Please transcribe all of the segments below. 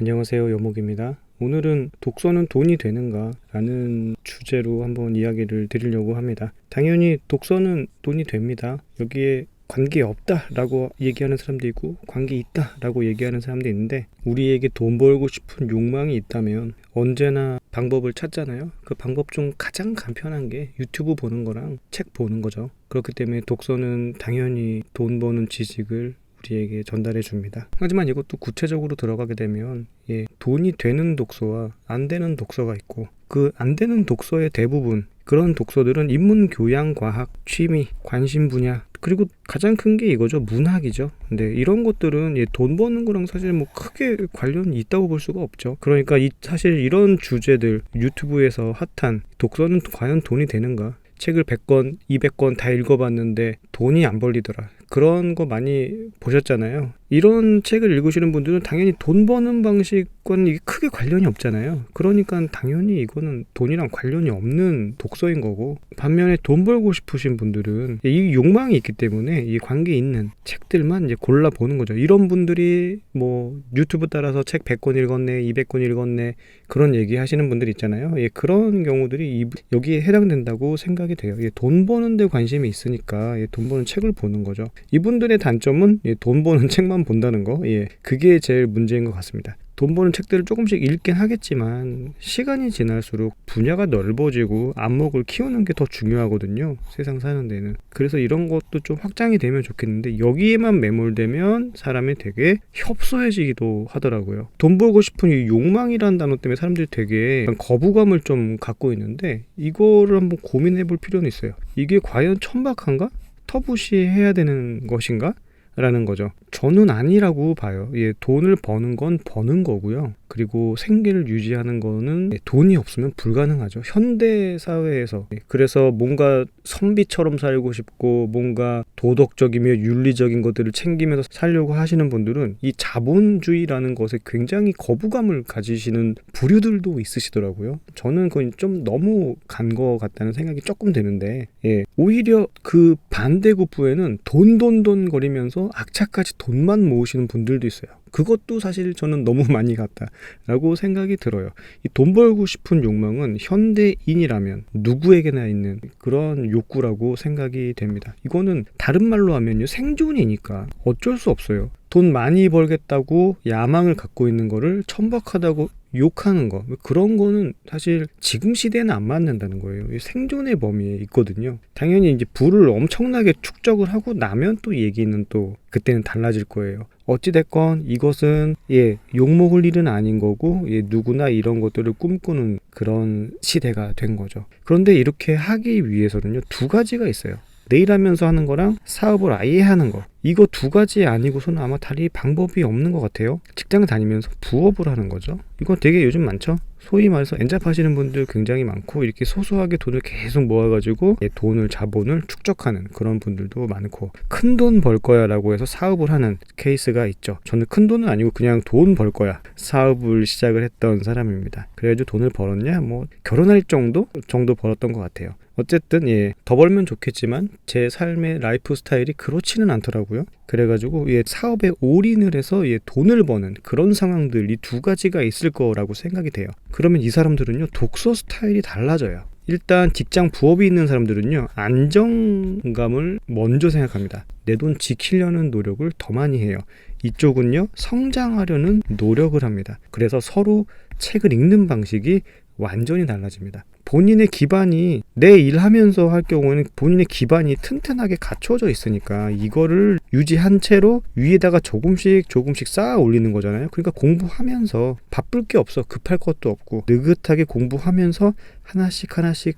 안녕하세요, 여목입니다. 오늘은 독서는 돈이 되는가 라는 주제로 한번 이야기를 드리려고 합니다. 당연히 독서는 돈이 됩니다. 여기에 관계 없다 라고 얘기하는 사람도 있고 관계 있다 라고 얘기하는 사람도 있는데, 우리에게 돈 벌고 싶은 욕망이 있다면 언제나 방법을 찾잖아요. 그 방법 중 가장 간편한 게 유튜브 보는 거랑 책 보는 거죠. 그렇기 때문에 독서는 당연히 돈 버는 지식을 우리에게 전달해 줍니다. 하지만 이것도 구체적으로 들어가게 되면 돈이 되는 독서와 안 되는 독서가 있고, 그 안 되는 독서의 대부분, 그런 독서들은 인문 교양, 과학, 취미, 관심 분야, 그리고 가장 큰 게 이거죠. 문학이죠. 근데 이런 것들은 돈 버는 거랑 사실 뭐 크게 관련이 있다고 볼 수가 없죠. 그러니까 사실 이런 주제들, 유튜브에서 핫한 독서는 과연 돈이 되는가? 책을 100권, 200권 다 읽어봤는데 돈이 안 벌리더라. 그런 거 많이 보셨잖아요. 이런 책을 읽으시는 분들은 당연히 돈 버는 방식과는 이게 크게 관련이 없잖아요. 그러니까 당연히 이거는 돈이랑 관련이 없는 독서인 거고, 반면에 돈 벌고 싶으신 분들은 이 욕망이 있기 때문에 이 관계 있는 책들만 이제 골라 보는 거죠. 이런 분들이 뭐 유튜브 따라서 책 100권 읽었네, 200권 읽었네, 그런 얘기 하시는 분들 있잖아요. 그런 경우들이 여기에 해당된다고 생각이 돼요. 돈 버는 데 관심이 있으니까 돈 버는 책을 보는 거죠. 이분들의 단점은 돈 버는 책만 본다는 거, 그게 제일 문제인 것 같습니다. 돈 버는 책들을 조금씩 읽긴 하겠지만 시간이 지날수록 분야가 넓어지고 안목을 키우는 게 더 중요하거든요, 세상 사는 데는. 그래서 이런 것도 좀 확장이 되면 좋겠는데, 여기에만 매몰되면 사람이 되게 협소해지기도 하더라고요. 돈 벌고 싶은 이 욕망이라는 단어 때문에 사람들이 되게 거부감을 좀 갖고 있는데, 이거를 한번 고민해 볼 필요는 있어요. 이게 과연 천박한가? 터부시해야 되는 것인가? 라는 거죠. 저는 아니라고 봐요. 돈을 버는 건 버는 거고요. 그리고 생계를 유지하는 거는 돈이 없으면 불가능하죠. 현대 사회에서. 그래서 뭔가 선비처럼 살고 싶고 뭔가 도덕적이며 윤리적인 것들을 챙기면서 살려고 하시는 분들은 이 자본주의라는 것에 굉장히 거부감을 가지시는 부류들도 있으시더라고요. 저는 그건 좀 너무 간 것 같다는 생각이 조금 드는데, 오히려 그 반대급부에는 돈 거리면서 악착같이 돈만 모으시는 분들도 있어요. 그것도 사실 저는 너무 많이 갔다라고 생각이 들어요. 이 돈 벌고 싶은 욕망은 현대인이라면 누구에게나 있는 그런 욕구라고 생각이 됩니다. 이거는 다른 말로 하면요, 생존이니까 어쩔 수 없어요. 돈 많이 벌겠다고 야망을 갖고 있는 거를 천박하다고 욕하는 거, 그런 거는 사실 지금 시대에는 안 맞는다는 거예요. 생존의 범위에 있거든요. 당연히 이제 부를 엄청나게 축적을 하고 나면 또 얘기는 또 그때는 달라질 거예요. 어찌됐건 이것은 욕먹을 일은 아닌 거고, 누구나 이런 것들을 꿈꾸는 그런 시대가 된 거죠. 그런데 이렇게 하기 위해서는요, 두 가지가 있어요. 내일 하면서 하는 거랑 사업을 아예 하는 거, 이거 두 가지 아니고서는 아마 다리 방법이 없는 것 같아요. 직장 다니면서 부업을 하는 거죠. 이거 되게 요즘 많죠. 소위 말해서 엔잡하시는 분들 굉장히 많고, 이렇게 소소하게 돈을 계속 모아가지고 자본을 축적하는 그런 분들도 많고, 큰 돈 벌 거야 라고 해서 사업을 하는 케이스가 있죠. 저는 큰 돈은 아니고 그냥 돈 벌 거야 사업을 시작을 했던 사람입니다. 그래가지고 돈을 벌었냐, 뭐 결혼할 정도 벌었던 것 같아요. 어쨌든 더 벌면 좋겠지만 제 삶의 라이프 스타일이 그렇지는 않더라고요. 그래가지고 사업에 올인을 해서 돈을 버는 그런 상황들, 이 두 가지가 있을 거라고 생각이 돼요. 그러면 이 사람들은요, 독서 스타일이 달라져요. 일단 직장 부업이 있는 사람들은요, 안정감을 먼저 생각합니다. 내 돈 지키려는 노력을 더 많이 해요. 이쪽은요, 성장하려는 노력을 합니다. 그래서 서로 책을 읽는 방식이 완전히 달라집니다. 본인의 기반이, 내 일하면서 할 경우는 본인의 기반이 튼튼하게 갖춰져 있으니까 이거를 유지한 채로 위에다가 조금씩 쌓아 올리는 거잖아요. 그러니까 공부하면서 바쁠 게 없어. 급할 것도 없고 느긋하게 공부하면서 하나씩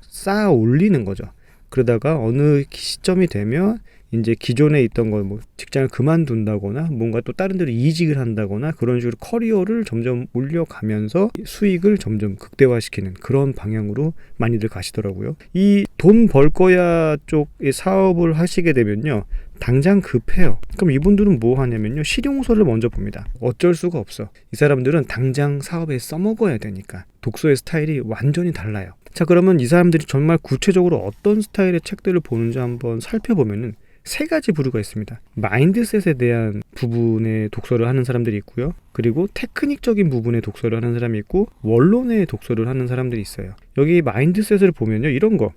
쌓아 올리는 거죠. 그러다가 어느 시점이 되면 이제 기존에 있던 거, 뭐 직장을 그만둔다거나 뭔가 또 다른 데로 이직을 한다거나 그런 식으로 커리어를 점점 올려가면서 수익을 점점 극대화시키는 그런 방향으로 많이들 가시더라고요. 이 돈 벌 거야 쪽의 사업을 하시게 되면요, 당장 급해요. 그럼 이분들은 뭐 하냐면요, 실용서를 먼저 봅니다. 어쩔 수가 없어. 이 사람들은 당장 사업에 써먹어야 되니까. 독서의 스타일이 완전히 달라요. 자, 그러면 이 사람들이 정말 구체적으로 어떤 스타일의 책들을 보는지 한번 살펴보면은 세 가지 부류가 있습니다. 마인드셋에 대한 부분의 독서를 하는 사람들이 있고요. 그리고 테크닉적인 부분의 독서를 하는 사람이 있고 원론의 독서를 하는 사람들이 있어요. 여기 마인드셋을 보면요. 이런 거.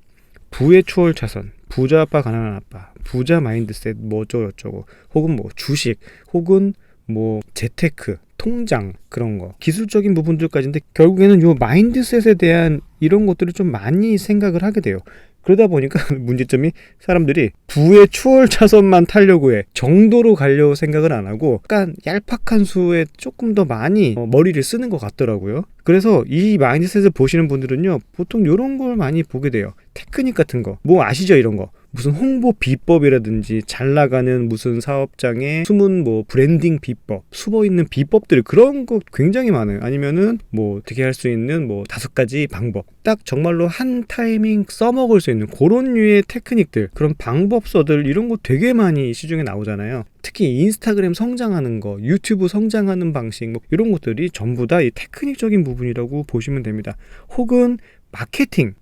부의 추월 차선, 부자 아빠 가난한 아빠, 부자 마인드셋 뭐 어쩌고 혹은 뭐 주식 혹은 뭐 재테크, 통장 그런 거 기술적인 부분들까지인데 결국에는 요 마인드셋에 대한 이런 것들을 좀 많이 생각을 하게 돼요. 그러다 보니까 문제점이 사람들이 부의 추월 차선만 타려고 해 정도로 가려고 생각을 안 하고 약간 얄팍한 수에 조금 더 많이 머리를 쓰는 것 같더라고요. 그래서 이 마인드셋을 보시는 분들은요 보통 이런 걸 많이 보게 돼요. 테크닉 같은 거 뭐 아시죠? 이런 거 무슨 홍보 비법이라든지 잘 나가는 무슨 사업장의 숨은 뭐 브랜딩 비법, 숨어 있는 비법들 그런 거 굉장히 많아요. 아니면은 뭐 어떻게 할 수 있는 뭐 5가지 방법. 딱 정말로 한 타이밍 써먹을 수 있는 그런 류의 테크닉들, 그런 방법서들 이런 거 되게 많이 시중에 나오잖아요. 특히 인스타그램 성장하는 거, 유튜브 성장하는 방식 뭐 이런 것들이 전부 다 이 테크닉적인 부분이라고 보시면 됩니다. 혹은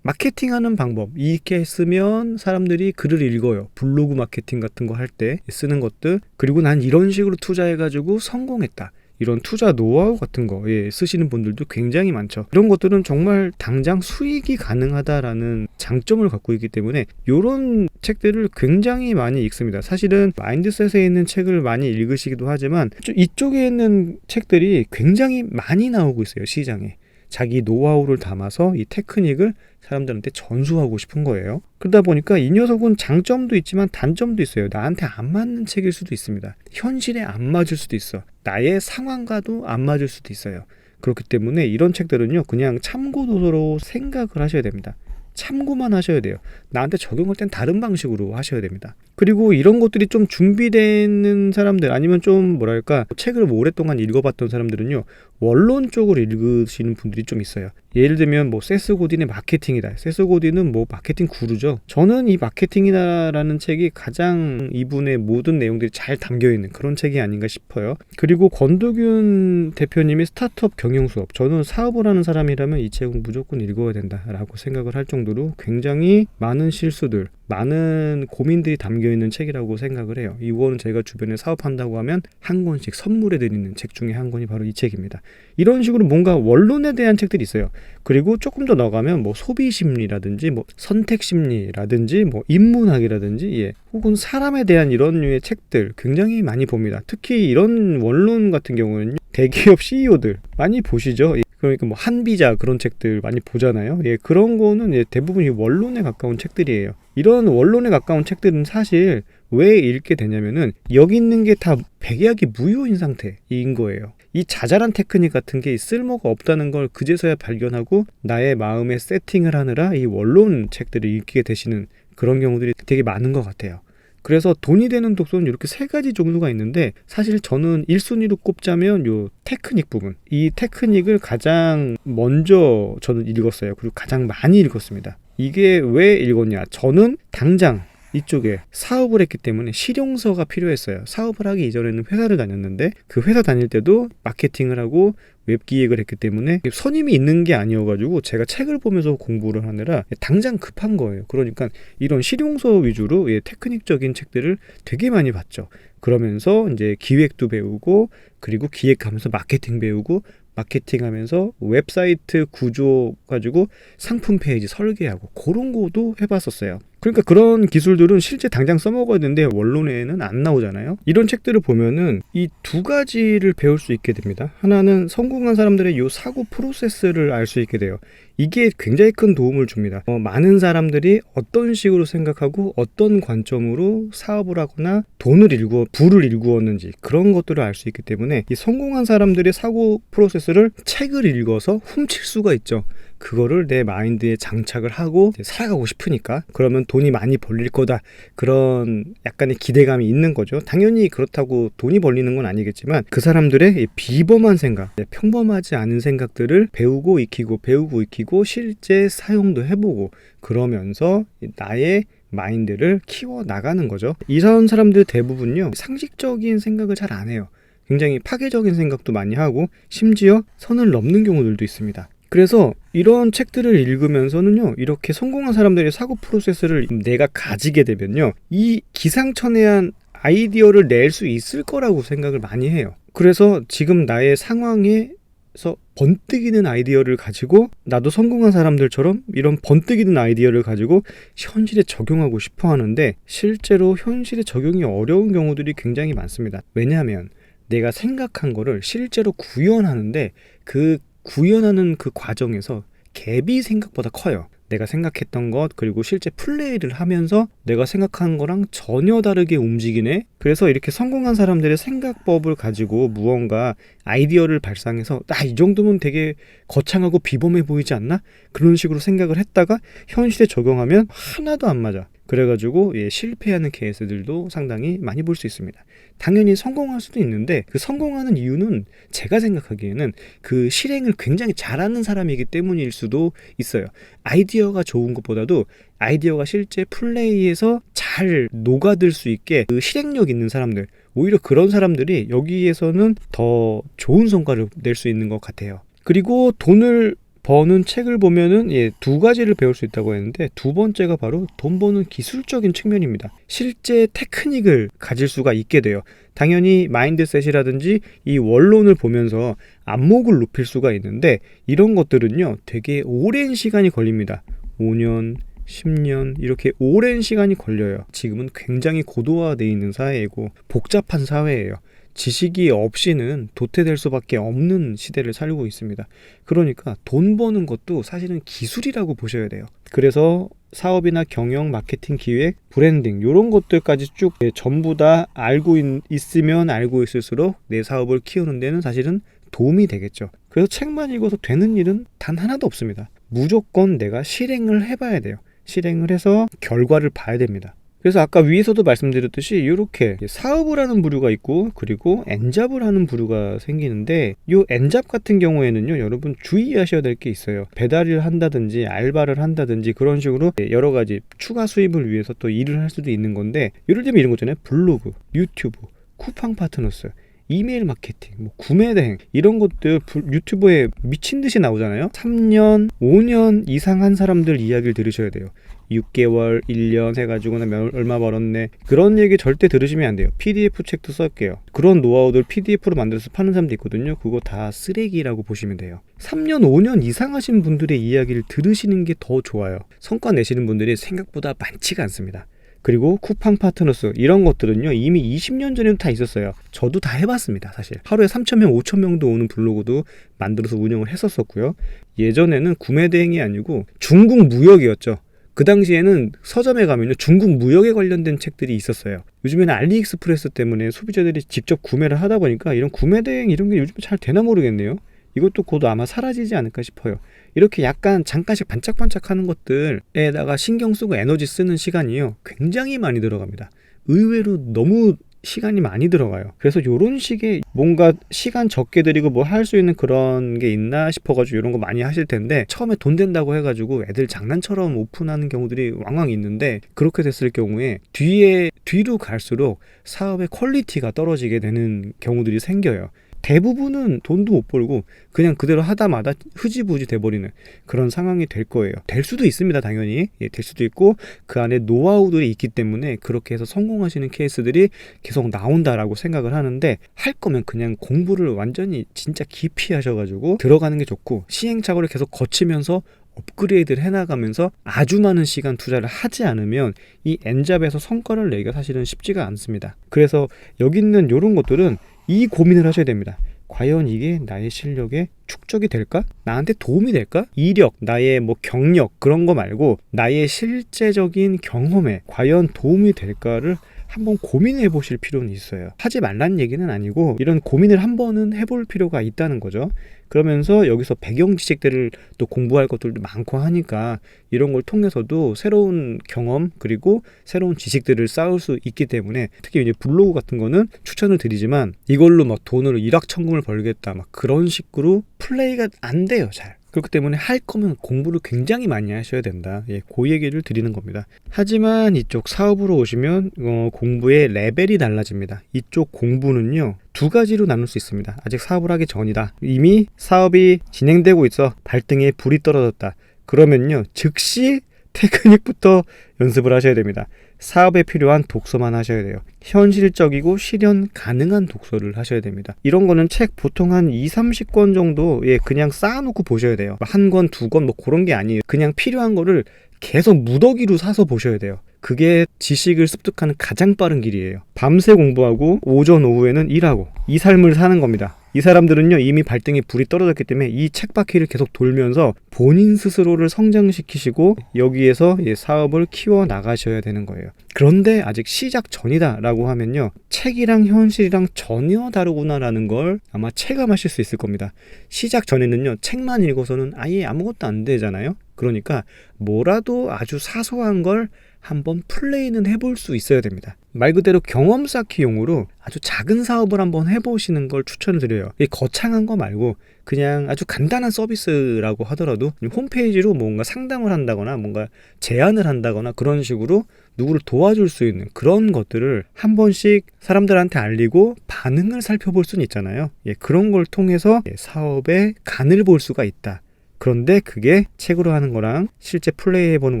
마케팅하는 방법 이렇게 쓰면 사람들이 글을 읽어요. 블로그 마케팅 같은 거 할 때 쓰는 것들 그리고 난 이런 식으로 투자해가지고 성공했다. 이런 투자 노하우 같은 거 쓰시는 분들도 굉장히 많죠. 이런 것들은 정말 당장 수익이 가능하다라는 장점을 갖고 있기 때문에 이런 책들을 굉장히 많이 읽습니다. 사실은 마인드셋에 있는 책을 많이 읽으시기도 하지만 이쪽에 있는 책들이 굉장히 많이 나오고 있어요. 시장에. 자기 노하우를 담아서 이 테크닉을 사람들한테 전수하고 싶은 거예요. 그러다 보니까 이 녀석은 장점도 있지만 단점도 있어요. 나한테 안 맞는 책일 수도 있습니다. 현실에 안 맞을 수도 있어. 나의 상황과도 안 맞을 수도 있어요. 그렇기 때문에 이런 책들은요 그냥 참고 도서로 생각을 하셔야 됩니다. 참고만 하셔야 돼요. 나한테 적용할 땐 다른 방식으로 하셔야 됩니다. 그리고 이런 것들이 좀 준비되는 사람들 아니면 좀 뭐랄까 책을 오랫동안 읽어봤던 사람들은요 원론 쪽으로 읽으시는 분들이 좀 있어요. 예를 들면 뭐 세스 고딘의 마케팅이다. 세스 고딘은 뭐 마케팅 구루죠. 저는 이 마케팅이다라는 책이 가장 이분의 모든 내용들이 잘 담겨있는 그런 책이 아닌가 싶어요. 그리고 권도균 대표님의 스타트업 경영 수업, 저는 사업을 하는 사람이라면 이 책은 무조건 읽어야 된다라고 생각을 할 정도로 굉장히 많은 실수들, 많은 고민들이 담겨있는 책이라고 생각을 해요. 이거는 제가 주변에 사업한다고 하면 한 권씩 선물해 드리는 책 중에 한 권이 바로 이 책입니다. 이런 식으로 뭔가 원론에 대한 책들이 있어요. 그리고 조금 더 나가면 뭐 소비심리라든지 뭐 선택심리라든지 뭐 인문학이라든지 혹은 사람에 대한 이런 류의 책들 굉장히 많이 봅니다. 특히 이런 원론 같은 경우는 대기업 CEO들 많이 보시죠. 그러니까 뭐 한비자 그런 책들 많이 보잖아요. 그런 거는 대부분 원론에 가까운 책들이에요. 이런 원론에 가까운 책들은 사실 왜 읽게 되냐면은 여기 있는 게 다 백약이 무효인 상태인 거예요. 이 자잘한 테크닉 같은 게 쓸모가 없다는 걸 그제서야 발견하고 나의 마음에 세팅을 하느라 이 원론 책들을 읽게 되시는 그런 경우들이 되게 많은 것 같아요. 그래서 돈이 되는 독서는 이렇게 세 가지 종류가 있는데 사실 저는 1순위로 꼽자면 요 테크닉 부분, 이 테크닉을 가장 먼저 저는 읽었어요. 그리고 가장 많이 읽었습니다. 이게 왜 읽었냐, 저는 당장 이쪽에 사업을 했기 때문에 실용서가 필요했어요. 사업을 하기 이전에는 회사를 다녔는데 그 회사 다닐 때도 마케팅을 하고 웹기획을 했기 때문에 선임이 있는 게 아니어가지고 제가 책을 보면서 공부를 하느라 당장 급한 거예요. 그러니까 이런 실용서 위주로 테크닉적인 책들을 되게 많이 봤죠. 그러면서 이제 기획도 배우고 그리고 기획하면서 마케팅 배우고 마케팅하면서 웹사이트 구조 가지고 상품 페이지 설계하고 그런 거도 해봤었어요. 그러니까 그런 기술들은 실제 당장 써먹어야 되는데 원론에는 안 나오잖아요. 이런 책들을 보면은 이 두 가지를 배울 수 있게 됩니다. 하나는 성공한 사람들의 요 사고 프로세스를 알 수 있게 돼요. 이게 굉장히 큰 도움을 줍니다. 많은 사람들이 어떤 식으로 생각하고 어떤 관점으로 사업을 하거나 부를 일구었는지 그런 것들을 알 수 있기 때문에 이 성공한 사람들의 사고 프로세스를 책을 읽어서 훔칠 수가 있죠. 그거를 내 마인드에 장착을 하고 살아가고 싶으니까, 그러면 돈이 많이 벌릴 거다, 그런 약간의 기대감이 있는 거죠. 당연히 그렇다고 돈이 벌리는 건 아니겠지만 그 사람들의 비범한 생각, 평범하지 않은 생각들을 배우고 익히고 실제 사용도 해보고 그러면서 나의 마인드를 키워나가는 거죠. 이런 사람들 대부분요 상식적인 생각을 잘 안 해요. 굉장히 파괴적인 생각도 많이 하고 심지어 선을 넘는 경우들도 있습니다. 그래서 이런 책들을 읽으면서는요, 이렇게 성공한 사람들의 사고 프로세스를 내가 가지게 되면요, 이 기상천외한 아이디어를 낼 수 있을 거라고 생각을 많이 해요. 그래서 지금 나의 상황에서 번뜩이는 아이디어를 가지고 나도 성공한 사람들처럼 이런 번뜩이는 아이디어를 가지고 현실에 적용하고 싶어 하는데, 실제로 현실에 적용이 어려운 경우들이 굉장히 많습니다. 왜냐하면 내가 생각한 거를 실제로 구현하는데 그 구현하는 그 과정에서 갭이 생각보다 커요. 내가 생각했던 것, 그리고 실제 플레이를 하면서 내가 생각한 거랑 전혀 다르게 움직이네. 그래서 이렇게 성공한 사람들의 생각법을 가지고 무언가 아이디어를 발상해서 이 정도면 되게 거창하고 비범해 보이지 않나? 그런 식으로 생각을 했다가 현실에 적용하면 하나도 안 맞아. 그래가지고 실패하는 케이스들도 상당히 많이 볼 수 있습니다. 당연히 성공할 수도 있는데, 그 성공하는 이유는 제가 생각하기에는 그 실행을 굉장히 잘하는 사람이기 때문일 수도 있어요. 아이디어가 좋은 것보다도 아이디어가 실제 플레이에서 잘 녹아들 수 있게 그 실행력 있는 사람들, 오히려 그런 사람들이 여기에서는 더 좋은 성과를 낼 수 있는 것 같아요. 그리고 돈을 버는 책을 보면은 두 가지를 배울 수 있다고 했는데, 두 번째가 바로 돈 버는 기술적인 측면입니다. 실제 테크닉을 가질 수가 있게 돼요. 당연히 마인드셋이라든지 이 원론을 보면서 안목을 높일 수가 있는데, 이런 것들은요 되게 오랜 시간이 걸립니다. 5년, 10년 이렇게 오랜 시간이 걸려요. 지금은 굉장히 고도화되어 있는 사회이고 복잡한 사회예요. 지식이 없이는 도태될 수밖에 없는 시대를 살고 있습니다. 그러니까 돈 버는 것도 사실은 기술이라고 보셔야 돼요. 그래서 사업이나 경영, 마케팅, 기획, 브랜딩 이런 것들까지 쭉 전부 다 알고 있으면 알고 있을수록 내 사업을 키우는 데는 사실은 도움이 되겠죠. 그래서 책만 읽어서 되는 일은 단 하나도 없습니다. 무조건 내가 실행을 해봐야 돼요. 실행을 해서 결과를 봐야 됩니다. 그래서 아까 위에서도 말씀드렸듯이 이렇게 사업을 하는 부류가 있고, 그리고 엔잡을 하는 부류가 생기는데, 이 엔잡 같은 경우에는요 여러분 주의하셔야 될 게 있어요. 배달을 한다든지 알바를 한다든지 그런 식으로 여러 가지 추가 수입을 위해서 또 일을 할 수도 있는 건데, 예를 들면 이런 거잖아요. 블로그, 유튜브, 쿠팡 파트너스, 이메일 마케팅, 구매 대행 이런 것들 유튜브에 미친 듯이 나오잖아요. 3년, 5년 이상 한 사람들 이야기를 들으셔야 돼요. 6개월, 1년 해가지고 나 얼마 벌었네, 그런 얘기 절대 들으시면 안 돼요. PDF 책도 쓸게요. 그런 노하우들 PDF로 만들어서 파는 사람도 있거든요. 그거 다 쓰레기라고 보시면 돼요. 3년, 5년 이상 하신 분들의 이야기를 들으시는 게 더 좋아요. 성과 내시는 분들이 생각보다 많지가 않습니다. 그리고 쿠팡 파트너스 이런 것들은요 이미 20년 전에도 다 있었어요. 저도 다 해봤습니다. 사실 하루에 3,000명, 5,000명도 오는 블로그도 만들어서 운영을 했었고요. 예전에는 구매 대행이 아니고 중국 무역이었죠. 그 당시에는 서점에 가면 중국 무역에 관련된 책들이 있었어요. 요즘에는 알리익스프레스 때문에 소비자들이 직접 구매를 하다 보니까 이런 구매 대행 이런 게 요즘 잘 되나 모르겠네요. 이것도 곧 아마 사라지지 않을까 싶어요. 이렇게 약간 잠깐씩 반짝반짝하는 것들에다가 신경 쓰고 에너지 쓰는 시간이요 굉장히 많이 들어갑니다. 의외로 너무 시간이 많이 들어가요. 그래서 이런 식의 뭔가 시간 적게 들이고 뭐 할 수 있는 그런 게 있나 싶어가지고 이런 거 많이 하실 텐데, 처음에 돈 된다고 해가지고 애들 장난처럼 오픈하는 경우들이 왕왕 있는데, 그렇게 됐을 경우에 뒤로 갈수록 사업의 퀄리티가 떨어지게 되는 경우들이 생겨요. 대부분은 돈도 못 벌고 그냥 그대로 하다마다 흐지부지 돼버리는 그런 상황이 될 거예요. 될 수도 있습니다. 당연히 될 수도 있고, 그 안에 노하우들이 있기 때문에 그렇게 해서 성공하시는 케이스들이 계속 나온다라고 생각을 하는데, 할 거면 그냥 공부를 완전히 진짜 깊이 하셔가지고 들어가는 게 좋고, 시행착오를 계속 거치면서 업그레이드를 해나가면서 아주 많은 시간 투자를 하지 않으면 이 엔잡에서 성과를 내기가 사실은 쉽지가 않습니다. 그래서 여기 있는 이런 것들은 이 고민을 하셔야 됩니다. 과연 이게 나의 실력에 축적이 될까? 나한테 도움이 될까? 이력, 나의 경력 그런 거 말고 나의 실제적인 경험에 과연 도움이 될까를 한번 고민해 보실 필요는 있어요. 하지 말라는 얘기는 아니고 이런 고민을 한번은 해볼 필요가 있다는 거죠. 그러면서 여기서 배경 지식들을 또 공부할 것들도 많고 하니까 이런 걸 통해서도 새로운 경험 그리고 새로운 지식들을 쌓을 수 있기 때문에, 특히 이제 블로그 같은 거는 추천을 드리지만 이걸로 돈을 일확천금을 벌겠다 그런 식으로 플레이가 안 돼요. 잘 그렇기 때문에 할 거면 공부를 굉장히 많이 하셔야 된다. 그 얘기를 드리는 겁니다. 하지만 이쪽 사업으로 오시면 공부의 레벨이 달라집니다. 이쪽 공부는요, 두 가지로 나눌 수 있습니다. 아직 사업을 하기 전이다. 이미 사업이 진행되고 있어. 발등에 불이 떨어졌다. 그러면요, 즉시 테크닉부터 연습을 하셔야 됩니다. 사업에 필요한 독서만 하셔야 돼요. 현실적이고 실현 가능한 독서를 하셔야 됩니다. 이런 거는 책 보통 한 20-30권 정도 그냥 쌓아놓고 보셔야 돼요. 한 권, 두 권 뭐 그런 게 아니에요. 그냥 필요한 거를 계속 무더기로 사서 보셔야 돼요. 그게 지식을 습득하는 가장 빠른 길이에요. 밤새 공부하고 오전 오후에는 일하고 이 삶을 사는 겁니다. 이 사람들은요, 이미 발등에 불이 떨어졌기 때문에 이 책바퀴를 계속 돌면서 본인 스스로를 성장시키시고 여기에서 사업을 키워 나가셔야 되는 거예요. 그런데 아직 시작 전이다 라고 하면요, 책이랑 현실이랑 전혀 다르구나라는 걸 아마 체감하실 수 있을 겁니다. 시작 전에는요, 책만 읽어서는 아예 아무것도 안 되잖아요. 그러니까 뭐라도 아주 사소한 걸 한번 플레이는 해볼 수 있어야 됩니다. 말 그대로 경험 쌓기용으로 아주 작은 사업을 한번 해보시는 걸 추천을 드려요. 거창한 거 말고 그냥 아주 간단한 서비스라고 하더라도 홈페이지로 뭔가 상담을 한다거나 뭔가 제안을 한다거나 그런 식으로 누구를 도와줄 수 있는 그런 것들을 한 번씩 사람들한테 알리고 반응을 살펴볼 수는 있잖아요. 그런 걸 통해서 사업의 간을 볼 수가 있다. 그런데 그게 책으로 하는 거랑 실제 플레이해보는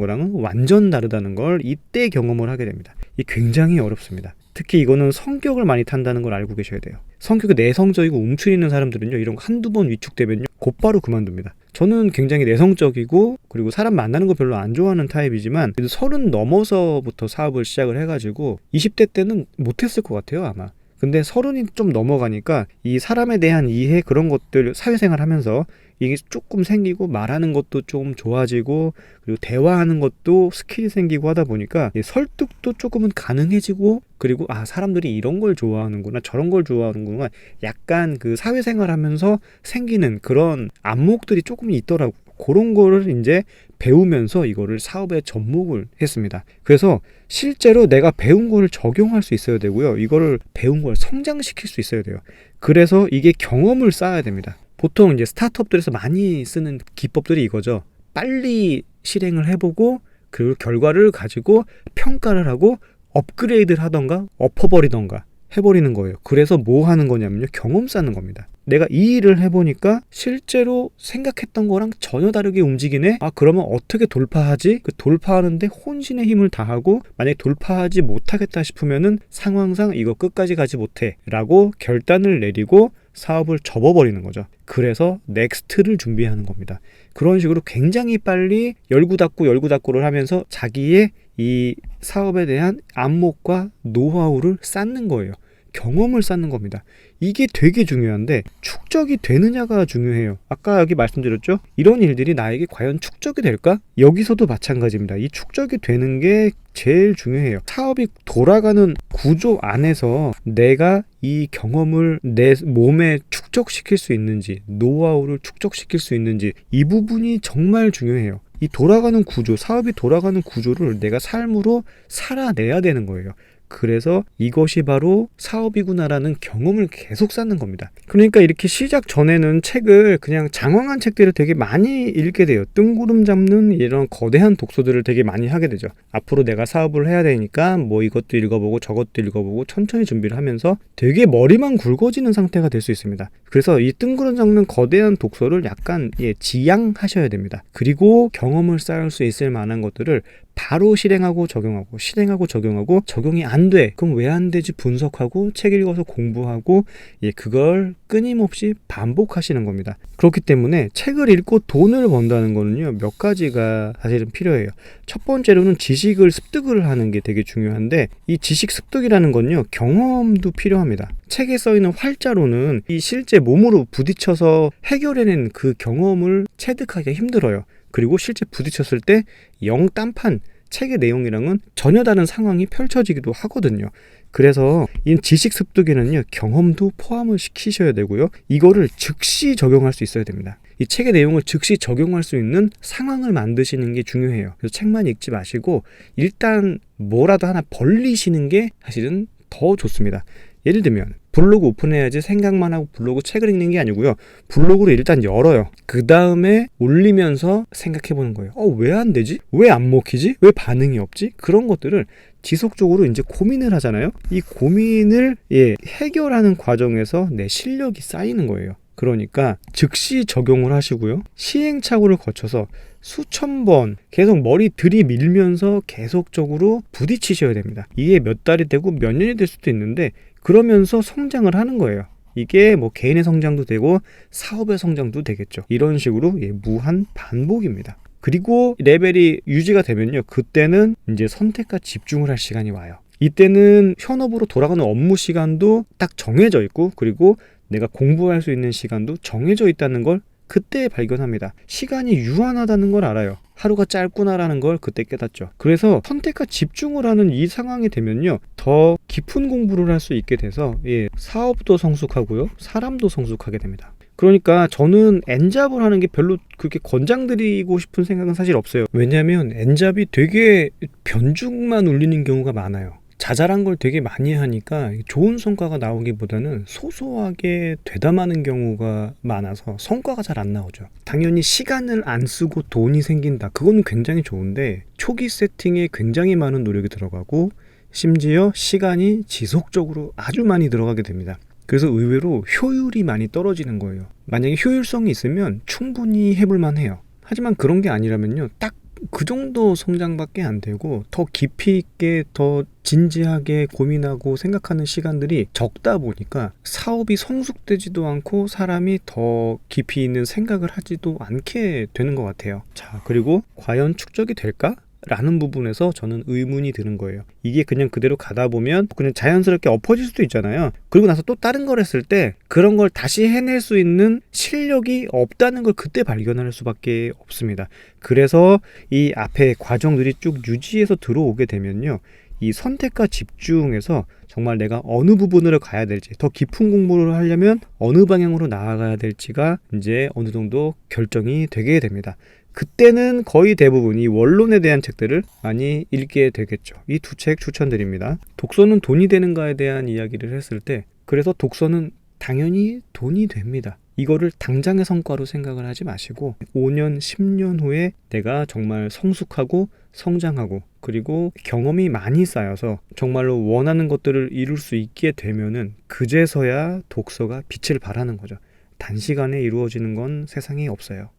거랑은 완전 다르다는 걸 이때 경험을 하게 됩니다. 이게 굉장히 어렵습니다. 특히 이거는 성격을 많이 탄다는 걸 알고 계셔야 돼요. 성격이 내성적이고 움츠리는 사람들은요, 이런 거 한두 번 위축되면요, 곧바로 그만둡니다. 저는 굉장히 내성적이고 그리고 사람 만나는 거 별로 안 좋아하는 타입이지만 그래도 30 넘어서부터 사업을 시작을 해가지고 20대 때는 못했을 것 같아요, 아마. 근데 30이 좀 넘어가니까 이 사람에 대한 이해 그런 것들 사회생활 하면서 이게 조금 생기고 말하는 것도 좀 좋아지고 그리고 대화하는 것도 스킬이 생기고 하다 보니까 설득도 조금은 가능해지고 그리고 사람들이 이런 걸 좋아하는구나 저런 걸 좋아하는구나 약간 그 사회생활 하면서 생기는 그런 안목들이 조금 있더라고. 그런 거를 이제 배우면서 이거를 사업에 접목을 했습니다. 그래서 실제로 내가 배운 거를 적용할 수 있어야 되고요. 이거를 배운 걸 성장시킬 수 있어야 돼요. 그래서 이게 경험을 쌓아야 됩니다. 보통 이제 스타트업들에서 많이 쓰는 기법들이 이거죠. 빨리 실행을 해보고 그 결과를 가지고 평가를 하고 업그레이드를 하던가 엎어버리던가 해버리는 거예요. 그래서 뭐 하는 거냐면요, 경험 쌓는 겁니다. 내가 이 일을 해보니까 실제로 생각했던 거랑 전혀 다르게 움직이네. 그러면 어떻게 돌파하지? 그 돌파하는데 혼신의 힘을 다하고 만약에 돌파하지 못하겠다 싶으면은 상황상 이거 끝까지 가지 못해 라고 결단을 내리고 사업을 접어버리는 거죠. 그래서 넥스트를 준비하는 겁니다. 그런 식으로 굉장히 빨리 열고 닫고를 하면서 자기의 이 사업에 대한 안목과 노하우를 쌓는 거예요. 경험을 쌓는 겁니다. 이게 되게 중요한데 축적이 되느냐가 중요해요. 아까 여기 말씀드렸죠? 이런 일들이 나에게 과연 축적이 될까? 여기서도 마찬가지입니다. 이 축적이 되는 게 제일 중요해요. 사업이 돌아가는 구조 안에서 내가 이 경험을 내 몸에 축적시킬 수 있는지, 노하우를 축적시킬 수 있는지, 이 부분이 정말 중요해요. 이 돌아가는 구조, 사업이 돌아가는 구조를 내가 삶으로 살아내야 되는 거예요. 그래서 이것이 바로 사업이구나라는 경험을 계속 쌓는 겁니다. 그러니까 이렇게 시작 전에는 책을 그냥 장황한 책들을 되게 많이 읽게 돼요. 뜬구름 잡는 이런 거대한 독서들을 되게 많이 하게 되죠. 앞으로 내가 사업을 해야 되니까 뭐 이것도 읽어보고 저것도 읽어보고 천천히 준비를 하면서 되게 머리만 굵어지는 상태가 될 수 있습니다. 그래서 이 뜬구름 잡는 거대한 독서를 약간 지양하셔야 됩니다. 그리고 경험을 쌓을 수 있을 만한 것들을 바로 실행하고 적용하고 적용이 안 돼. 그럼 왜 안 되지 분석하고 책 읽어서 공부하고 그걸 끊임없이 반복하시는 겁니다. 그렇기 때문에 책을 읽고 돈을 번다는 거는요, 몇 가지가 사실은 필요해요. 첫 번째로는 지식을 습득을 하는 게 되게 중요한데 이 지식 습득이라는 건요, 경험도 필요합니다. 책에 써있는 활자로는 이 실제 몸으로 부딪혀서 해결해낸 그 경험을 체득하기가 힘들어요. 그리고 실제 부딪혔을 때 영딴판 책의 내용이랑은 전혀 다른 상황이 펼쳐지기도 하거든요. 그래서 이 지식 습득에는요, 경험도 포함을 시키셔야 되고요. 이거를 즉시 적용할 수 있어야 됩니다. 이 책의 내용을 즉시 적용할 수 있는 상황을 만드시는 게 중요해요. 그래서 책만 읽지 마시고 일단 뭐라도 하나 벌리시는 게 사실은 더 좋습니다. 예를 들면 블로그 오픈해야지 생각만 하고 블로그 책을 읽는 게 아니고요. 블로그를 일단 열어요. 그 다음에 올리면서 생각해보는 거예요. 왜 안 되지? 왜 안 먹히지? 왜 반응이 없지? 그런 것들을 지속적으로 이제 고민을 하잖아요. 이 고민을 해결하는 과정에서 내 실력이 쌓이는 거예요. 그러니까 즉시 적용을 하시고요. 시행착오를 거쳐서 수천 번 계속 머리 들이밀면서 계속적으로 부딪히셔야 됩니다. 이게 몇 달이 되고 몇 년이 될 수도 있는데 그러면서 성장을 하는 거예요. 이게 뭐 개인의 성장도 되고 사업의 성장도 되겠죠. 이런 식으로 무한 반복입니다. 그리고 레벨이 유지가 되면요. 그때는 이제 선택과 집중을 할 시간이 와요. 이때는 현업으로 돌아가는 업무 시간도 딱 정해져 있고 그리고 내가 공부할 수 있는 시간도 정해져 있다는 걸 그때 발견합니다. 시간이 유한하다는 걸 알아요. 하루가 짧구나라는 걸 그때 깨닫죠. 그래서 선택과 집중을 하는 이 상황이 되면요. 더 깊은 공부를 할 수 있게 돼서 사업도 성숙하고요. 사람도 성숙하게 됩니다. 그러니까 저는 엔잡을 하는 게 별로 그렇게 권장드리고 싶은 생각은 사실 없어요. 왜냐하면 엔잡이 되게 변죽만 울리는 경우가 많아요. 자잘한 걸 되게 많이 하니까 좋은 성과가 나오기보다는 소소하게 되담하는 경우가 많아서 성과가 잘 안 나오죠. 당연히 시간을 안 쓰고 돈이 생긴다. 그건 굉장히 좋은데 초기 세팅에 굉장히 많은 노력이 들어가고 심지어 시간이 지속적으로 아주 많이 들어가게 됩니다. 그래서 의외로 효율이 많이 떨어지는 거예요. 만약에 효율성이 있으면 충분히 해볼만 해요. 하지만 그런 게 아니라면요. 딱 그 정도 성장밖에 안 되고 더 깊이 있게 더 진지하게 고민하고 생각하는 시간들이 적다 보니까 사업이 성숙되지도 않고 사람이 더 깊이 있는 생각을 하지도 않게 되는 것 같아요. 자, 그리고 과연 축적이 될까? 라는 부분에서 저는 의문이 드는 거예요. 이게 그냥 그대로 가다 보면 그냥 자연스럽게 엎어질 수도 있잖아요. 그리고 나서 또 다른 걸 했을 때 그런 걸 다시 해낼 수 있는 실력이 없다는 걸 그때 발견할 수밖에 없습니다. 그래서 이 앞에 과정들이 쭉 유지해서 들어오게 되면요. 이 선택과 집중에서 정말 내가 어느 부분으로 가야 될지, 더 깊은 공부를 하려면 어느 방향으로 나아가야 될지가 이제 어느 정도 결정이 되게 됩니다. 그때는 거의 대부분 이 원론에 대한 책들을 많이 읽게 되겠죠. 이 두 책 추천드립니다. 독서는 돈이 되는가에 대한 이야기를 했을 때 그래서 독서는 당연히 돈이 됩니다. 이거를 당장의 성과로 생각을 하지 마시고 5년, 10년 후에 내가 정말 성숙하고 성장하고 그리고 경험이 많이 쌓여서 정말로 원하는 것들을 이룰 수 있게 되면은 그제서야 독서가 빛을 발하는 거죠. 단시간에 이루어지는 건 세상에 없어요.